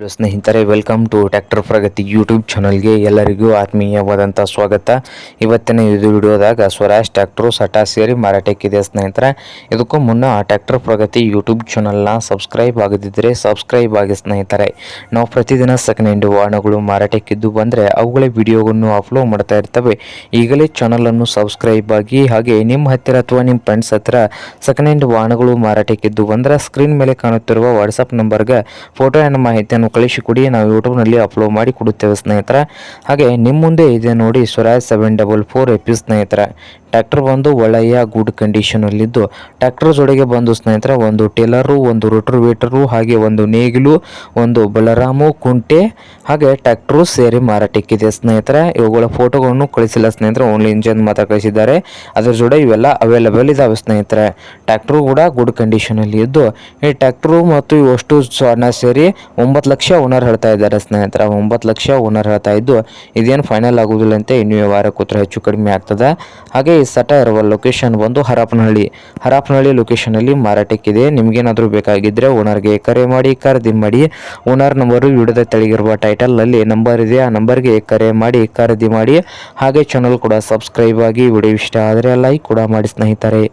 ಸ್ನೇಹಿತರೆ, welcome to tractor Pragati YouTube ಚಾನಲ್ಗೆ ಎಲ್ಲರಿಗೂ ಆತ್ಮೀಯವಾದಂಥ ಸ್ವಾಗತ. ಇವತ್ತಿನ ಇದು ವಿಡಿಯೋದಾಗ ಸ್ವರಾಜ್ ಟ್ರ್ಯಾಕ್ಟರು ಸಟಾ ಸೇರಿ ಮಾರಾಟಕ್ಕಿದೆ ಸ್ನೇಹಿತರೆ. ಇದಕ್ಕೂ ಮುನ್ನ ಟ್ರ್ಯಾಕ್ಟರ್ ಪ್ರಗತಿ ಯೂಟ್ಯೂಬ್ ಚಾನಲ್ನ ಸಬ್ಸ್ಕ್ರೈಬ್ ಆಗದಿದ್ದರೆ ಸಬ್ಸ್ಕ್ರೈಬ್ ಆಗಿ ಸ್ನೇಹಿತರೆ. ನಾವು ಪ್ರತಿದಿನ ಸೆಕೆಂಡ್ ಹ್ಯಾಂಡ್ ವಾಹನಗಳು ಮಾರಾಟಕ್ಕಿದ್ದು ಬಂದರೆ ಅವುಗಳ ವಿಡಿಯೋವನ್ನು ಅಪ್ಲೋಡ್ ಮಾಡ್ತಾ ಇರ್ತವೆ. ಈಗಲೇ ಚಾನಲನ್ನು ಸಬ್ಸ್ಕ್ರೈಬ್ ಆಗಿ, ಹಾಗೆ ನಿಮ್ಮ ಹತ್ತಿರ ಅಥವಾ ನಿಮ್ಮ ಫ್ರೆಂಡ್ಸ್ ಹತ್ತಿರ ಸೆಕೆಂಡ್ ಹ್ಯಾಂಡ್ ವಾಹನಗಳು ಮಾರಾಟಕ್ಕಿದ್ದು ಬಂದರೆ ಸ್ಕ್ರೀನ್ ಮೇಲೆ ಕಾಣುತ್ತಿರುವ ವಾಟ್ಸಪ್ ನಂಬರ್ಗೆ ಫೋಟೋ ಆ್ಯಂಡ್ ಮಾಹಿತಿಯನ್ನು ಕಳಿಸಿಕೊಡಿ. ನಾವು ಯೂಟ್ಯೂಬ್ನಲ್ಲಿ ಅಪ್ಲೋಡ್ ಮಾಡಿ ಕೊಡುತ್ತೇವೆ ಸ್ನೇಹಿತರೆ. ಹಾಗೆ ನಿಮ್ಮ ಮುಂದೆ ಇದೆ ನೋಡಿ ಸ್ವರಾಜ್ 744 ಎಪಿ ಸ್ನೇಹಿತರೆ. ಟ್ರ್ಯಾಕ್ಟರ್ ಬಂದು ಒಳ್ಳೆಯ ಗುಡ್ ಕಂಡೀಷನಲ್ಲಿದ್ದು, ಟ್ರ್ಯಾಕ್ಟರ್ ಜೊತೆಗೆ ಬಂದು ಸ್ನೇಹಿತರೆ ಒಂದು ಟೇಲರು, ಒಂದು ರೋಟೋವೇಟರು, ಹಾಗೆ ಒಂದು ನೇಗಿಲು, ಒಂದು ಬಲರಾಮು ಕುಂಟೆ, ಹಾಗೆ ಟ್ರ್ಯಾಕ್ಟರು ಸೇರಿ ಮಾರಾಟಕ್ಕಿದೆ ಸ್ನೇಹಿತರೆ. ಇವುಗಳ ಫೋಟೋಗಳನ್ನು ಕಳಿಸಿಲ್ಲ ಸ್ನೇಹಿತರೆ, ಓನ್ಲಿ ಇಂಜನ್ ಮಾತ್ರ ಕಳಿಸಿದ್ದಾರೆ. ಅದರ ಜೊತೆ ಇವೆಲ್ಲ ಅವೈಲೇಬಲ್ ಇದಾವೆ ಸ್ನೇಹಿತರೆ. ಟ್ರ್ಯಾಕ್ಟರು ಕೂಡ ಗುಡ್ ಕಂಡೀಷನಲ್ಲಿ ಇದ್ದು, ಈ ಟ್ರ್ಯಾಕ್ಟರು ಮತ್ತು ಇವಷ್ಟು ಸಣ್ಣ ಸೇರಿ 9 ಲಕ್ಷ ಓನರ್ ಹೇಳ್ತಾ ಇದ್ದಾರೆ ಸ್ನೇಹಿತರೆ. 9 ಲಕ್ಷ ಓನರ್ ಹೇಳ್ತಾ ಇದ್ದು, ಇದೇನು ಫೈನಲ್ ಆಗುವುದಿಲ್ಲ ಅಂತ ಇನ್ನೂ ವ್ಯವಹಾರ ಕೂತ್ರೆ ಹೆಚ್ಚು ಕಡಿಮೆ ಆಗ್ತದೆ. ಹಾಗೆ ಈ ಸಟ ಇರುವ ಲೊಕೇಶನ್ ಬಂದು ಹರಪನಹಳ್ಳಿ ಲೊಕೇಶನಲ್ಲಿ ಮಾರಾಟಕ್ಕಿದೆ. ನಿಮಗೇನಾದರೂ ಬೇಕಾಗಿದ್ದರೆ ಓನರ್ಗೆ ಕರೆ ಮಾಡಿ, ಖರೀದಿ ಮಾಡಿ. ಓನರ್ ನಂಬರು ವಿಡಿಯೋದ ತೆಳಗಿರುವ ಟೈಟಲ್ನಲ್ಲಿ ನಂಬರ್ ಇದೆ, ಆ ನಂಬರ್ಗೆ ಕರೆ ಮಾಡಿ ಖರೀದಿ ಮಾಡಿ. ಹಾಗೆ ಚಾನಲ್ ಕೂಡ ಸಬ್ಸ್ಕ್ರೈಬ್ ಆಗಿ. ವಿಡಿಯೋ ಇಷ್ಟ ಆದರೆ ಲೈಕ್ ಕೂಡ ಮಾಡಿ ಸ್ನೇಹಿತರೆ.